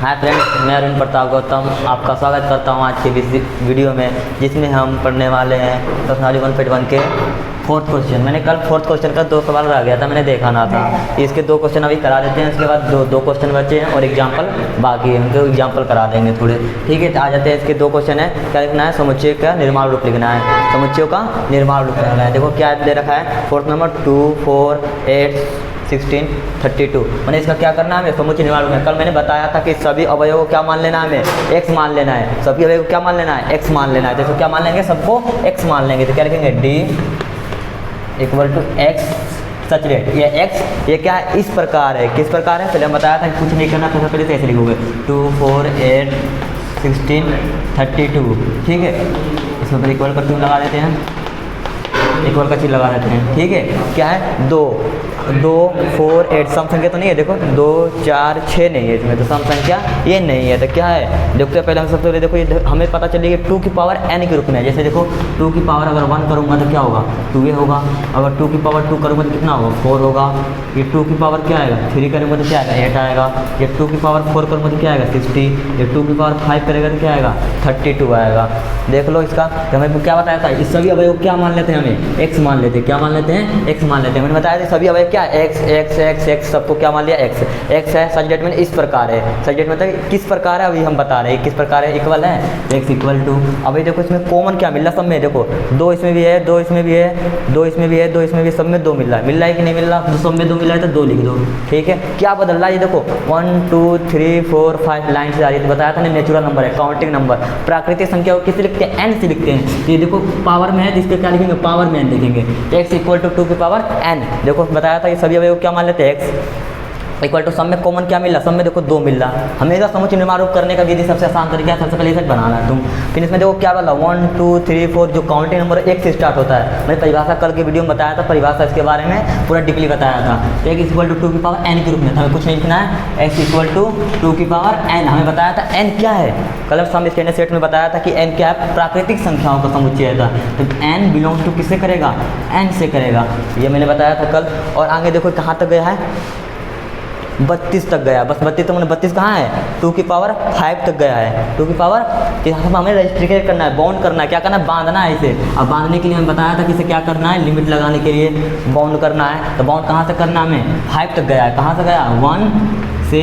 Hi friends, मैं अरुण प्रताप गौतम आपका स्वागत करता हूं आज के वीडियो में, जिसमें हम पढ़ने वाले हैं प्रश्नावली 1.1 के फोर्थ क्वेश्चन। मैंने कल फोर्थ क्वेश्चन का 2 सवाल रह गया था, मैंने देखा ना था। इसके 2 क्वेश्चन अभी करा देते हैं, उसके बाद दो क्वेश्चन बचे हैं और एग्जाम्पल बाकी है, उनको एग्जाम्पल करा देंगे थोड़े। ठीक है, तो आ जाते हैं। इसके 2 क्वेश्चन है, क्या लिखना है? समुच्चय का निर्माण रूप लिखना है। समुच्चयों का निर्माण रूप लिखना है। देखो क्या दे रखा है, फोर्थ नंबर 2, 4, 8, 16, 32। मैंने इसका क्या करना है? हमें समुच्चय निर्माण रूप में कल मैंने बताया था कि सभी अवयवों को क्या मान लेना है? हमें x मान लेना है। सभी अवयवों को क्या मान लेना है? x मान लेना है। जैसे क्या मान लेंगे? सबको x मान लेंगे। तो क्या लिखेंगे? d = x सच रेट। ये x ये क्या है? इस प्रकार है। किस प्रकार है? पहले हम बताया था कि कुछ नहीं करना, तो पहले से ऐसे लिखोगे 2, 4, 8, 16, 32। ठीक है, इसमें फिर इक्वल का 2 लगा देते हैं, इक्वल का चीज लगा देते हैं। ठीक है, क्या है? 2, 4, 8 सम संख्या तो नहीं है। देखो 2, 4, 6 नहीं है इसमें, तो सम संख्या ये नहीं है। तो क्या है? देखते हैं पहले हम सबसे पहले देखो ये हमें पता चलेगी 2 की पावर n के रूप में है। जैसे देखो 2 की पावर अगर 1 करूँगा तो क्या होगा? 2 होगा। अगर 2 की पावर 2 करूँगा तो कितना होगा? 4 होगा। ये 2 की पावर क्या आएगा? 3 करूँगा तो क्या आएगा? 8 आएगा। ये 2 की पावर 4 करूँगा तो क्या आएगा? 60। ये 2 की पावर 5 करेगा तो क्या आएगा? 32 आएगा। देख लो इसका, तो हमें क्या बताया था? इस सभी अवयव क्या मान लेते हैं? हमें x मान लेते हैं। क्या मान लेते हैं? x मान लेते हैं। मैंने बताया था सभी अवयव क्या x सबको क्या मान लिया? x है। सब्जेक्ट में इस प्रकार है। सब्जेक्ट में मतलब किस प्रकार है अभी हम बता रहे हैं, किस प्रकार है? इक्वल है, x = अभी देखो इसमें कॉमन क्या मिल रहा? सब में देखो 2 इसमें भी है, 2 इसमें भी है, 2 इसमें भी है, 2 इसमें भी, सब में 2 मिल रहा है। मिल रहा है कि नहीं मिल रहा? तो सब में 2 मिल रहा है तो 2 लिख दो। ठीक है, क्या बदल रहा है? ये देखो 1, 2, 3, 4, 5 लाइन से आ रही है। तो बताया था ना, नेचुरल नंबर है, काउंटिंग नंबर। प्राकृतिक संख्या को किससे लिखते हैं? n से लिखते हैं। ये देखो पावर में है, जिसके क्या लिखेंगे? पावर में n लिखेंगे। x = 2 की पावर n। देखो बताया था ये सभी अवयव क्या मान लेते हैं? x = सब में कॉमन क्या मिल रहा? सब में देखो 2 मिल रहा। हमेशा समुच्चय निर्माण रूप करने का विधि सबसे आसान तरीका है, सबसे पहले इसे बनाना है तुम। फिर इसमें देखो क्या बोला? 1, 2, 3, 4 जो काउंटिंग नंबर 1 से स्टार्ट होता है। मैंने परिभाषा कल के वीडियो में बताया था, परिभाषा इसके बारे में पूरा डीपली बताया था। x = 2 की पावर n के रूप में हमें कुछ नहीं लिखना है। x = 2 की पावर n हमें बताया था n क्या है? कल हम स्टैंडर्ड सेट में बताया था कि n क्या है? प्राकृतिक संख्याओं का समुच्चय था। तो n बिलोंग्स टू किससे करेगा? n से करेगा। ये मैंने बताया था कल। और आगे देखो कहाँ तक गया है? 32 तक गया। बस 32 तो मैंने 32 कहाँ है? 2 की पावर 5 तक गया है। 2 की पावर हमें रजिस्ट्रेट करना है, बाउंड करना है। क्या करना है? बांधना है इसे। अब बांधने के लिए हमें बताया था कि इसे क्या करना है? लिमिट लगाने के लिए बाउंड करना है। तो बाउंड कहाँ तक करना है हमें? 5 तक गया है। कहाँ से गया? 1 से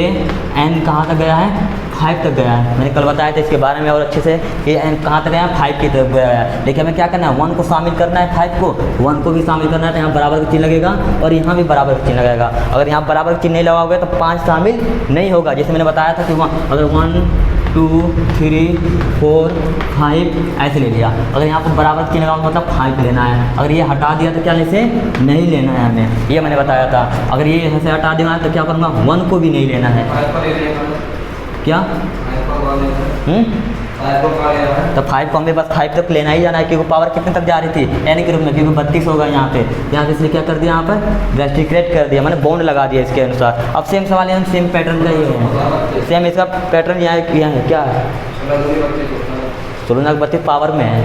n कहाँ तक गया है? 5 तक गया है। मैंने कल बताया था इसके बारे में और अच्छे से कि n कहाँ तक गया है? 5 की तरफ गया है। देखिए हमें क्या करना है? 1 को शामिल करना है, 5 को 1 को भी शामिल करना है। तो यहाँ बराबर का चिन्ह लगेगा और यहाँ भी बराबर का चिन्ह लगेगा। अगर यहाँ बराबर का चिन्ह नहीं लगाओगे तो 5 शामिल नहीं होगा। जैसे मैंने बताया था कि अगर 1, 2, 3, 4, 5 ऐसे ले लिया। अगर यहाँ पर बराबर का चिन्ह लगाओगे मतलब 5 लेना है। अगर ये हटा दिया तो क्या इसे नहीं लेना है हमें, ये मैंने बताया था। अगर ये यहाँ से हटा देना है तो क्या करूँगा? 1 को भी नहीं लेना है। क्या तो 5 को हमें बस 5 तक लेना ही जाना है, क्योंकि पावर कितने तक जा रही थी? n के रूप में, क्योंकि 32 होगा यहाँ पे इसलिए क्या कर दिया? यहाँ पर रेस्ट्रिक्ट कर दिया, मैंने बॉन्ड लगा दिया इसके अनुसार। अब सेम सवाल है, सेम पैटर्न का ही है। सेम इसका पैटर्न यहाँ है। क्या है? 16 पावर में है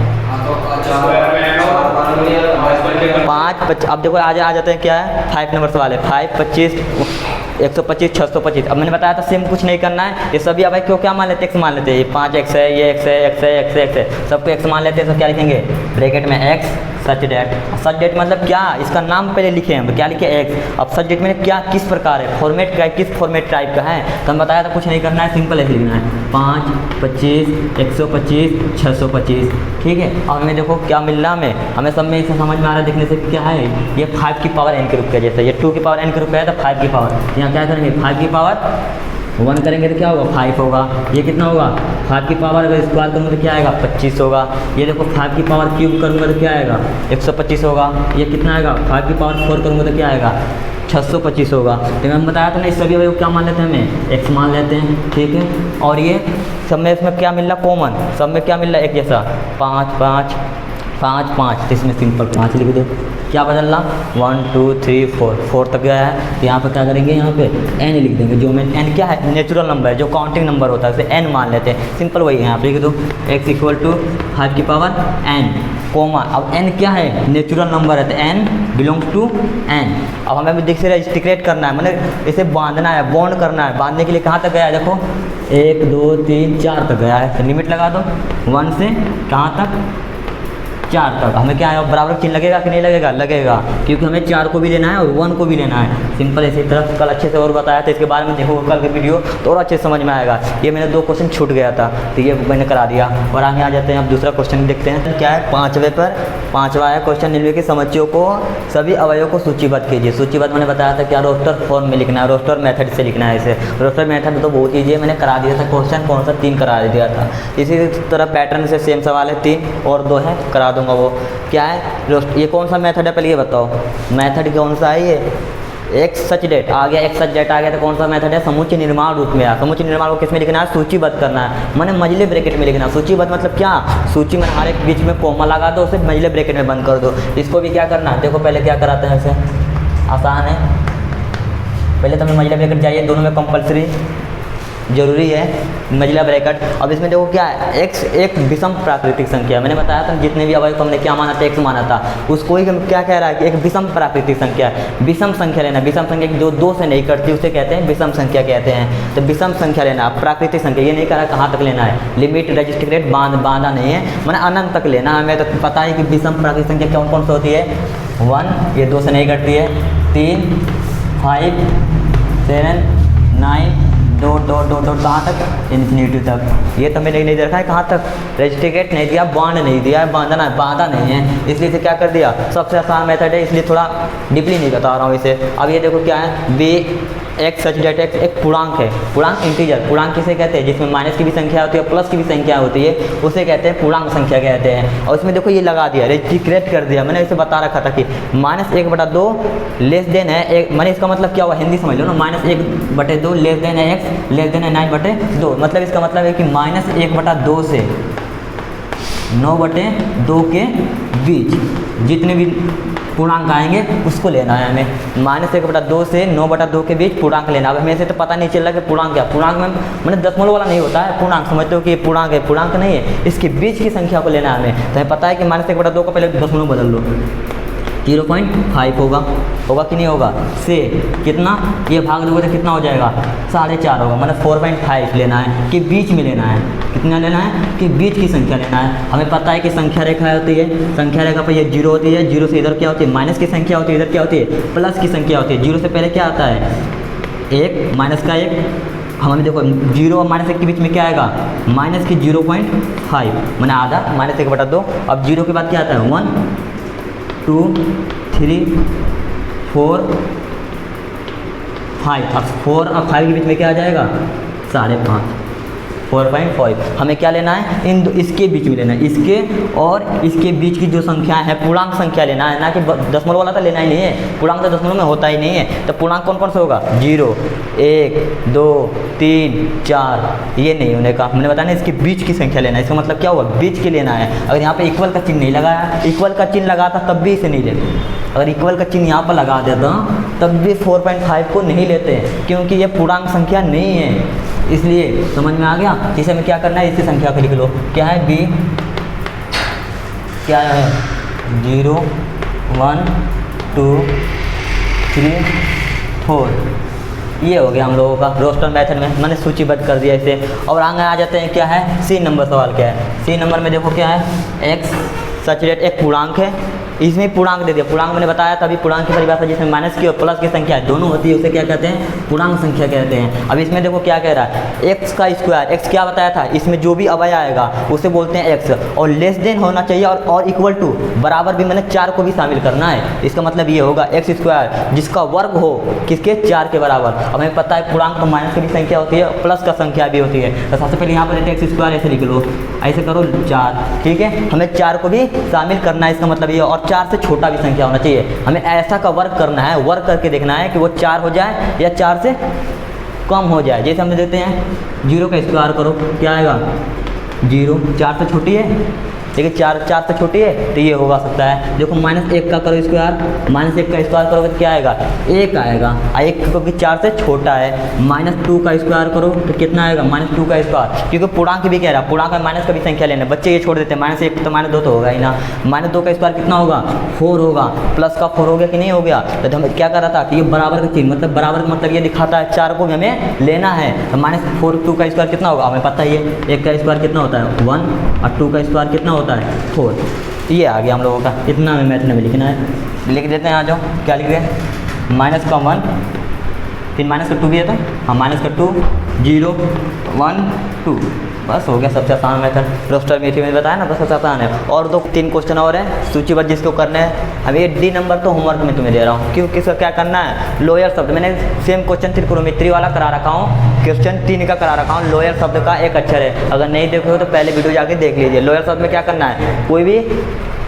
5। अब देखो आ जाते हैं क्या है? 5 नंबर सवाल है। 5, 25, 125, 625। अब मैंने बताया था सेम कुछ नहीं करना है। ये सभी अब क्यों क्या मान लेते हैं? x मान लेते हैं। ये 5x है, ये x है, x है, x है, x है, सबको x मान लेते हैं। तो क्या लिखेंगे? ब्रैकेट में x सच डेट मतलब क्या? इसका नाम पहले लिखे हम, क्या लिखे? x। अब सच डेट में क्या किस प्रकार है? फॉर्मेट का है, किस फॉर्मेट टाइप का है? तो हम बताया था कुछ नहीं करना है, सिंपल ऐसे लिखना है 5, 25, 125, 625। ठीक है, अब हमें देखो क्या मिल रहा है? हमें सब में इसे समझ में आ रहा है देखने से क्या है? ये 5 की पावर n के रूप का, जैसे ये 2 की पावर n के रूप का है तो 5 की पावर। यहाँ क्या करेंगे? 5 की पावर 1 करेंगे तो क्या होगा? 5 होगा। ये कितना होगा? 5 की पावर अगर स्क्वायर करूँगा तो क्या आएगा? 25 होगा। ये देखो 5 की पावर क्यूब करूँगा तो क्या आएगा? 125 होगा। ये कितना आएगा? 5 की पावर 4 करूँगा तो क्या आएगा? 625 होगा। तो मैंने बताया था ना, इस सभी क्या मान लेते हैं? हमें x मान लेते हैं। ठीक है, और ये सब में इसमें क्या मिल रहा? कॉमन। सब में क्या मिल रहा है? एक जैसा 5, 5, 5 5, तो इसमें सिंपल 5 लिख दो। क्या बदलना 1 2 3 4, 4 तक गया है, तो यहाँ पर क्या करेंगे, यहाँ पे n लिख देंगे। जो में n क्या है, नेचुरल नंबर है, जो काउंटिंग नंबर होता है उसे n मान लेते हैं, सिंपल वही है। यहाँ पे लिख दो x इक्वल टू 5 की पावर n, कोमा। अब n क्या है, नेचुरल नंबर है, तो n बिलोंग्स टू n। अब हमें अभी देख से रेस्ट्रिक्ट करना है, मतलब इसे बांधना है, बॉन्ड करना है। बांधने के लिए कहाँ तक गया है, देखो 1 2 3 4 तक गया है, तो लिमिट लगा दो 1 से कहाँ तक, 4 तक। हमें क्या है, बराबर चिन्ह लगेगा कि नहीं लगेगा, लगेगा, क्योंकि हमें 4 को भी लेना है और 1 को भी लेना है। सिंपल इसी तरह कल अच्छे से और बताया था, इसके बारे में देखो कल के वीडियो तो और अच्छे से समझ में आएगा। ये मैंने 2 क्वेश्चन छूट गया था, तो ये मैंने करा दिया। और आगे आ जाते हैं, अब दूसरा क्वेश्चन देखते हैं। क्या है, 5वें पर 5वां है क्वेश्चन, निम्नलिखित की समस्याओं को सभी अवयवों को सूचीबद्ध कीजिए। सूचीबद्ध मैंने बताया था क्या, रोस्टर फॉर्म में लिखना है, रोस्टर मेथड से लिखना है इसे। रोस्टर मेथड तो बहुत ईजी है, मैंने करा दिया था क्वेश्चन, कौन सा 3 करा दिया था। इसी तरह पैटर्न से सेम सवाल है, 3 और 2 है, करा दूंगा। वो क्या है, ये कौन सा मेथड है, पहले ये बताओ मेथड कौन सा है। ये एक सच डेट आ गया, एक सच डेट आ गया, तो कौन सा मेथड है, समुच्चय निर्माण रूप में। समुच्चय निर्माण को किस में लिखना है, सूचीबद्ध करना है, मैंने मझले ब्रैकेट में लिखना है। सूचीबद्ध मतलब क्या, सूची में हर एक बीच में कोमा लगा दो, उसे मझले ब्रैकेट में बंद कर दो। इसको भी क्या करना है, देखो पहले क्या कराते हैं, इसे आसान है। पहले तो हमें मझले ब्रैकेट चाहिए, दोनों में कंपलसरी जरूरी है मझला ब्रैकेट। अब इसमें देखो क्या है, x एक विषम प्राकृतिक संख्या। मैंने बताया था जितने भी अवयव को हमने क्या माना था, x माना था, उसको ही हम क्या कह रहा है कि एक विषम प्राकृतिक संख्या है। विषम संख्या लेना, विषम संख्या जो 2 से नहीं कटती उसे कहते हैं विषम संख्या कहते हैं। तो विषम संख्या लेना, प्राकृतिक संख्या, ये नहीं कह रहा कहाँ तक लेना है, लिमिट रेस्ट्रिक्टेड बांधा नहीं है, मैंने अनंत तक लेना है। हमें तो पता है कि विषम प्राकृतिक संख्या कौन कौन सी होती है, 1 ये 2 से नहीं कटती है, 3 5 7 9 डॉट डॉट डॉट डॉट कहाँ तक, इन्फिनिटी तक। ये तो मैंने नहीं देखा है कहाँ तक, रेस्ट्रिकेट नहीं दिया, बांध नहीं दिया है, बांधना बांधा नहीं है, इसलिए इसे क्या कर दिया, सबसे आसान मेथड है, इसलिए थोड़ा डीपली नहीं बता रहा हूँ इसे। अब ये देखो क्या है, बी एक्स सच डेट एक्स एक पूर्णांक है, पूर्णांक इंटीजर, पूर्णांक किसे कहते हैं, जिसमें माइनस की भी संख्या होती है प्लस की भी संख्या होती है, उसे कहते हैं पूर्णांक संख्या कहते हैं। और इसमें देखो ये लगा दिया, रेस्ट्रिक्ट कर दिया, मैंने इसे बता रखा था कि -1/2 लेस देन है एक, मैंने इसका मतलब क्या हुआ, हिंदी समझ लो ना, -1/2 लेस देन है एक्स लेस देन है 9/2, मतलब इसका मतलब है कि -1/2 से 9/2 के बीच जितने भी पूर्णांक आएंगे उसको लेना है हमें। -1/2 से 9/2 के बीच पूर्णांक लेना। अब हमें से तो पता नहीं चल रहा कि पूर्णांक क्या, पूर्णांक में मैंने दशमलव वाला नहीं होता है पूर्णांक, समझते हो कि ये पूर्णांक है, पूर्णांक नहीं है, इसके बीच की संख्या को लेना है हमें। तो हमें पता है कि -1/2 को पहले दशमलव बदल लो, 0.5 होगा कि नहीं होगा, से कितना ये भाग दोगे तो कितना हो जाएगा, 4.5 होगा, मतलब 4.5 लेना है कि बीच में लेना है, कितना लेना है कि बीच की संख्या लेना है। हमें पता है कि संख्या रेखा होती है, संख्या रेखा पर ये 0 होती है, 0 से इधर क्या होती है माइनस की संख्या होती है, इधर क्या होती है प्लस की संख्या होती है। 0 से पहले क्या आता है 1 माइनस का 1, हमें देखो 0 और -1 के बीच में क्या आएगा माइनस की 0.5 मैंने आधा, -1/2। अब 0 के बाद क्या आता है 1 2 3 4 5, अब 4 और 5 के बीच में क्या आ जाएगा 5.5, 4.5। हमें क्या लेना है, इसके बीच में लेना है, इसके और इसके बीच की जो संख्या है पूर्णांक संख्या लेना है, ना कि दशमलव वाला तो लेना ही नहीं है, पूर्णांक तो दशमलव में होता ही नहीं है। तो पूर्णांक कौन कौन सा होगा 0 1 2 3 4, ये नहीं होने का, मैंने बताया ना इसके बीच की संख्या लेना है। इसका मतलब क्या हुआ बीच के लेना है। अगर यहाँ पे इक्वल का चिन्ह नहीं लगाया, इक्वल का चिन्ह लगाता तब भी इसे नहीं लेते, अगर इक्वल का चिन्ह यहाँ पर लगा देता तब भी 4.5 को नहीं लेते, क्योंकि ये पूर्णांक संख्या नहीं है। इसलिए समझ में आ गया, इसे हमें क्या करना है, इसी संख्या को लिख लो, क्या है b, क्या है 0 1 2 3 4, ये हो गया हम लोगों का रोस्टर मेथड में, मैंने सूचीबद्ध कर दिया इसे। और आगे आ जाते हैं, क्या है सी नंबर सवाल, क्या है सी नंबर में देखो क्या है, x सच डेट एक पूर्णांक है, इसमें पूर्णांक दे दिया, पूर्णांक मैंने बताया था अभी, पूर्णांक की परिभाषा जिसमें माइनस की और प्लस की संख्या दोनों होती है उसे क्या कहते हैं पूर्णांक संख्या कहते हैं। अब इसमें देखो क्या कह रहा है एक्स का स्क्वायर, एक्स क्या बताया था, इसमें जो भी अवयव आएगा उसे बोलते हैं एक्स, और लेस देन होना चाहिए और इक्वल टू, बराबर भी मैंने 4 को भी शामिल करना है। इसका मतलब ये होगा एक्स स्क्वायर जिसका वर्ग हो किसके 4 के बराबर। अब हमें पता है पूर्णांक तो माइनस की भी संख्या होती है, प्लस का संख्या भी होती है, तो सबसे पहले यहाँ पर एक्स स्क्वायर ऐसे लिख लो, ऐसे करो 4, ठीक है, हमें 4 को भी शामिल करना है, इसका मतलब ये, और 4 से छोटा भी संख्या होना चाहिए। हमें ऐसा का वर्ग करना है, वर्ग करके देखना है कि वो 4 हो जाए या 4 से कम हो जाए। जैसे हम देते हैं 0 का स्क्वायर करो, क्या आएगा 0, 4 से छोटी है लेकिन 4 से छोटी है तो ये होगा सकता है। देखो -1 का करो स्क्वायर, -1 का स्क्वायर करोगे तो क्या आएगा 1 आएगा। 1 क्योंकि 4 से छोटा है। -2 का स्क्वायर करो तो कितना आएगा -2 का स्क्वायर, क्योंकि पूर्णांक भी कह रहा है, पूर्णांक में माइनस का भी संख्या लेना। बच्चे ये छोड़ देते हैं -1 तो -2 तो होगा ही ना। -2 का स्क्वायर कितना होगा 4 होगा, प्लस का 4 हो गया कि नहीं हो गया। तो हम क्या कर रहा था कि ये बराबर का चिन्ह मतलब बराबर का मतलब ये दिखाता है 4 को हमें लेना है। तो -4 2 का स्क्वायर कितना होगा हमें पता ही है। 1 का स्क्वायर कितना होता है 1 और 2 का स्क्वायर कितना होता है 4। ये आ गया हम लोगों का, इतना हमें मैथ में लिखना है। लिख देते हैं, आ जाओ क्या लिख रहे हैं -1 फिर -2 भी है तो हाँ -2 0 1 2 बस हो गया। सबसे आसान मेथड रोस्टर मेथड में बताया ना, बस सबसे आसान है। और 2-3 क्वेश्चन और हैं सूचीबद्ध जिसको करने हैं। अब ये D नंबर तो होमवर्क में तुम्हें दे रहा हूँ, क्यों किसका क्या करना है लोअर शब्द। मैंने सेम क्वेश्चन त्रिकोणमिति वाला करा रखा हूँ, क्वेश्चन 3 का करा रखा हूँ। लोअर शब्द का एक अक्षर है, अगर नहीं देखे हो तो पहले वीडियो जाके देख लीजिए। लोअर शब्द में क्या करना है, कोई भी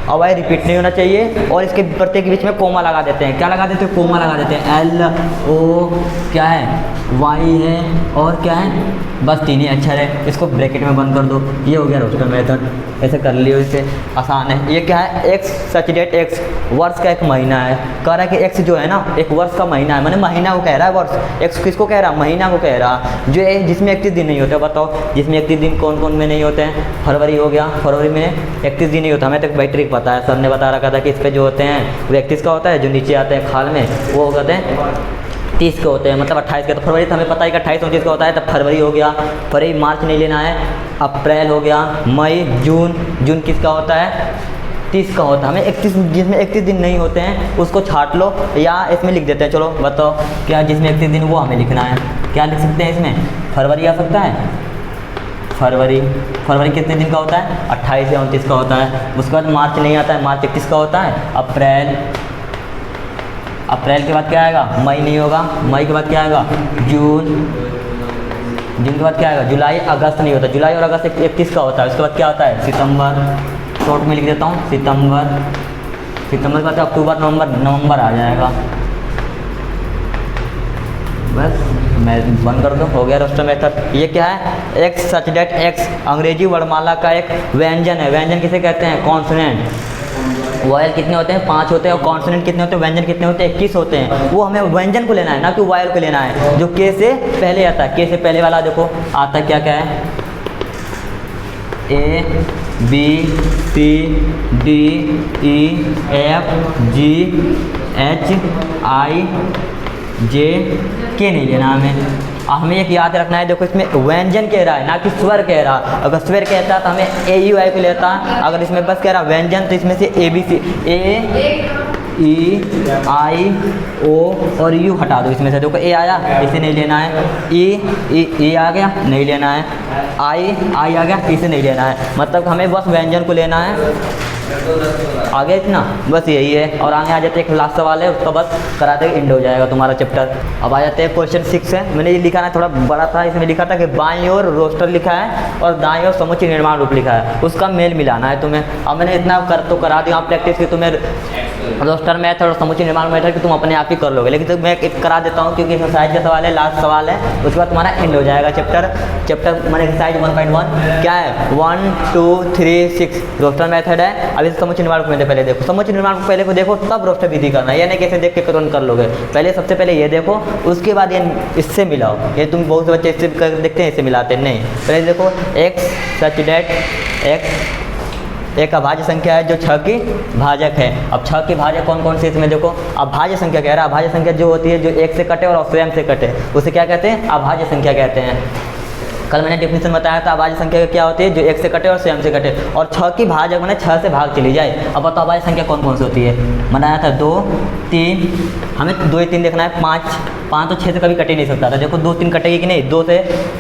अवय रिपीट नहीं होना चाहिए और इसके प्रत्येक के बीच में कोमा लगा देते हैं। क्या लगा देते हैं कोमा लगा देते हैं। LO क्या है Y है और क्या है बस 3 ही अक्षर है, इसको ब्रैकेट में बंद कर दो। ये हो गया रोस्टर मेथड, ऐसे कर लियो, इससे आसान है। ये क्या है X सच डेट X वर्ष का एक महीना है। कह रहा है कि X जो है ना एक वर्ष का महीना है, मैंने महीना को कह रहा है वर्ष। X किसको कह रहा है महीना को कह रहा है, जो है जिसमें 31 दिन नहीं होते। बताओ जिसमें 31 दिन कौन कौन में नहीं होते हैं। फरवरी हो गया, फरवरी में 31 दिन नहीं होता। हमें तक बैटरी पता है, सर ने बता रखा था कि इस पर जो होते हैं वो 31 का होता है, जो नीचे आते हैं खाल में वो कहते हैं 30 के होते हैं, मतलब 28 के। तो फरवरी तो हमें पता है कि 28 29 का होता है, तब फरवरी हो गया। फरवरी मार्च नहीं लेना है। अप्रैल हो गया, मई जून, जून किसका होता है 30 का होता है। हमें 31 जिसमें 31 दिन नहीं होते हैं उसको छाट लो या इसमें लिख देते हैं। चलो बताओ क्या जिसमें 31 दिन वो हमें लिखना है। क्या लिख सकते हैं इसमें, फरवरी आ सकता है। फरवरी कितने दिन का होता है 28 या 29 का होता है। उसके बाद मार्च नहीं आता है, मार्च 31 का होता है। अप्रैल के बाद क्या आएगा मई नहीं होगा, मई के बाद क्या आएगा जून के बाद क्या आएगा जुलाई। अगस्त नहीं होता, जुलाई और अगस्त 31 का होता है। उसके बाद क्या होता है सितंबर, शॉर्ट में लिख देता हूँ सितंबर के बाद अक्टूबर नवंबर आ जाएगा। बस मैं बंद कर दूँ, हो गया रोस्टर मेथड। ये क्या है X सच डेट X अंग्रेजी वर्णमाला का एक व्यंजन है। व्यंजन किसे कहते हैं कॉन्सोनेंट। वॉयल कितने होते हैं 5 होते हैं और कॉन्सोनेंट कितने होते हैं व्यंजन कितने होते हैं 21 होते हैं। वो हमें व्यंजन को लेना है ना कि वॉयल को लेना है जो K से पहले आता है। K से पहले वाला देखो आता क्या क्या है A B C D E F G H I J K नहीं लेना हमें एक याद रखना है। देखो इसमें व्यंजन कह रहा है ना कि स्वर कह रहा। अगर स्वर कहता है तो हमें A U I को लेता। अगर इसमें बस कह रहा व्यंजन तो इसमें से A B C A E I O और U हटा दो इसमें से। देखो A आया इसे नहीं लेना है, E आ गया नहीं लेना है, I आ गया इसे नहीं लेना है। मतलब हमें बस व्यंजन को लेना है। आगे इतना बस यही है। और आगे आ जाते हैं एक लास्ट सवाल है, उसका बस कराते एंड हो जाएगा तुम्हारा चैप्टर। अब आ जाते हैं क्वेश्चन 6 है। मैंने ये लिखा ना थोड़ा बड़ा था, इसमें लिखा था कि बाईं ओर रोस्टर लिखा है और दाईं ओर समुच्चय निर्माण रूप लिखा है, उसका मेल मिलाना है तुम्हें। अब मैंने इतना करा दिया प्रैक्टिस की तुम्हें रोस्टर मेथड और समुच्चय निर्माण मेथड कि तुम अपने आप ही कर लोगे। लेकिन तो मैं एक करा देता हूँ क्योंकि एक्सरसाइज का सवाल है, लास्ट सवाल है, उसके बाद तुम्हारा एंड हो जाएगा चैप्टर मैंने एक्सरसाइज 1.1 क्या है 1 2 3 6 रोस्टर मेथड है। अब इस समुच्चय निर्माण को पहले देखो, समुच्चय निर्माण को पहले को देखो तब रोस्टर विधि करना है, यानी कैसे देख के तुरंत कर लोगे। पहले सबसे पहले ये देखो उसके बाद ये इससे मिलाओ। ये तुम बहुत से बच्चे इससे कर देखते हैं, इससे मिलाते नहीं। पहले देखो x सच डेट x एक अभाज्य संख्या है जो 6 की भाजक है। अब 6 की भाजक कौन कौन सी इसमें देखो अभाज्य संख्या कह रहा है। अभाज्य संख्या जो होती है जो 1 से कटे और स्वयं से कटे उसे क्या कहते हैं अभाज्य संख्या कहते हैं। कल मैंने डेफिनेशन बताया था अभाज्य संख्या क्या होती है जो 1 से कटे और स्वयं से कटे। और 6 की भाजक मैंने 6 से भाग चली जाए। अब बताओ अभाज्य संख्या कौन कौन सी होती है। बनाया था 2 3, हमें 2 3 देखना है। 5 तो 6 से कभी कट ही नहीं सकता था। देखो 2 3 कटेगी कि नहीं, 2 से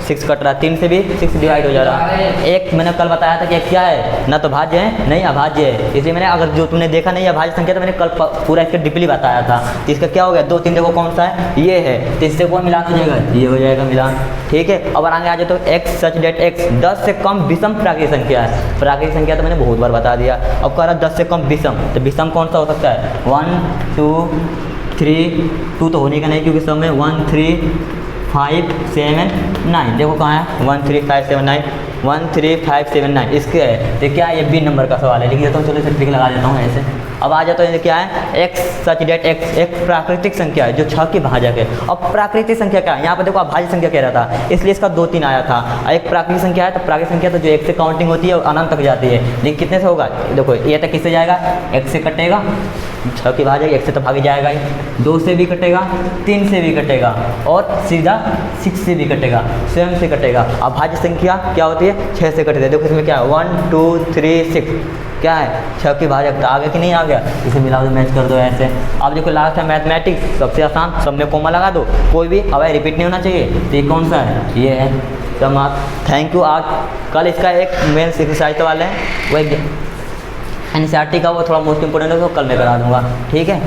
6 कट रहा, 3 से भी 6 डिवाइड हो जा रहा है। एक मैंने कल बताया था कि एक क्या है ना तो भाज्य है नहीं अभाज्य है। इसलिए मैंने अगर जो तुमने देखा नहीं अभाज्य संख्या तो मैंने कल पूरा इसका डीपली बताया था। इसका क्या हो गया 2 3 देखो कौन सा है ये है, तो इससे कौन मिलान हो जाएगा ये हो जाएगा मिलान। ठीक है। अब आगे आ जाए तो x सच डेट x 10 से कम विषम प्राकृतिक संख्या है। प्राकृतिक संख्या तो मैंने बहुत बार बता दिया। अब कह रहा 10 से कम विषम, तो विषम कौन सा हो सकता है 1 2 3 2 तो होने का नहीं क्योंकि सब में 1 3 5 7 9 देखो कहाँ है 1 3 5 7 9 13579 इसके है। तो क्या है, ये बी नंबर का सवाल है, लिख देता हूँ। चलो इसे टिक लगा देता हूँ ऐसे। अब आ जाता है, क्या है, एक्स सच डेट एक्स एक प्राकृतिक संख्या है जो 6 की भाजक है। अब प्राकृतिक संख्या क्या है, यहाँ पर देखो आप भाज्य संख्या कह रहा था, इसलिए इसका 2 3 आया था। और एक प्राकृतिक संख्या है, तो प्राकृतिक संख्या तो जो 1 से काउंटिंग होती है और अनंत तक जाती है, लेकिन कितने से होगा, देखो ये तक किससे जाएगा, 1 से कटेगा, 6 की भाजक 1 से तो भागी जाएगा ही, 2 से भी कटेगा, 3 से भी कटेगा और सीधा 6 से भी कटेगा, स्वयं से कटेगा। अब भाज्य संख्या क्या होती है, 6 से कटती है। देखो इसमें क्या है, 1 2 3 6 क्या है, 6 की भाजक, तो आ गया कि नहीं आ गया, इसे मिला दो, मैच कर दो ऐसे। अब देखो लास्ट है मैथमेटिक्स, सबसे आसान, सब में कोमा लगा दो, कोई भी हवाई रिपीट नहीं होना चाहिए। तो ये कौन सा है, ये है समास। Thank you. आज कल इसका एक मेन एक्सरसाइज वाले हैं, वो एक NCERT का, वो थोड़ा मोस्ट इंपोर्टेंट है, तो कल मैं करा दूंगा, ठीक है।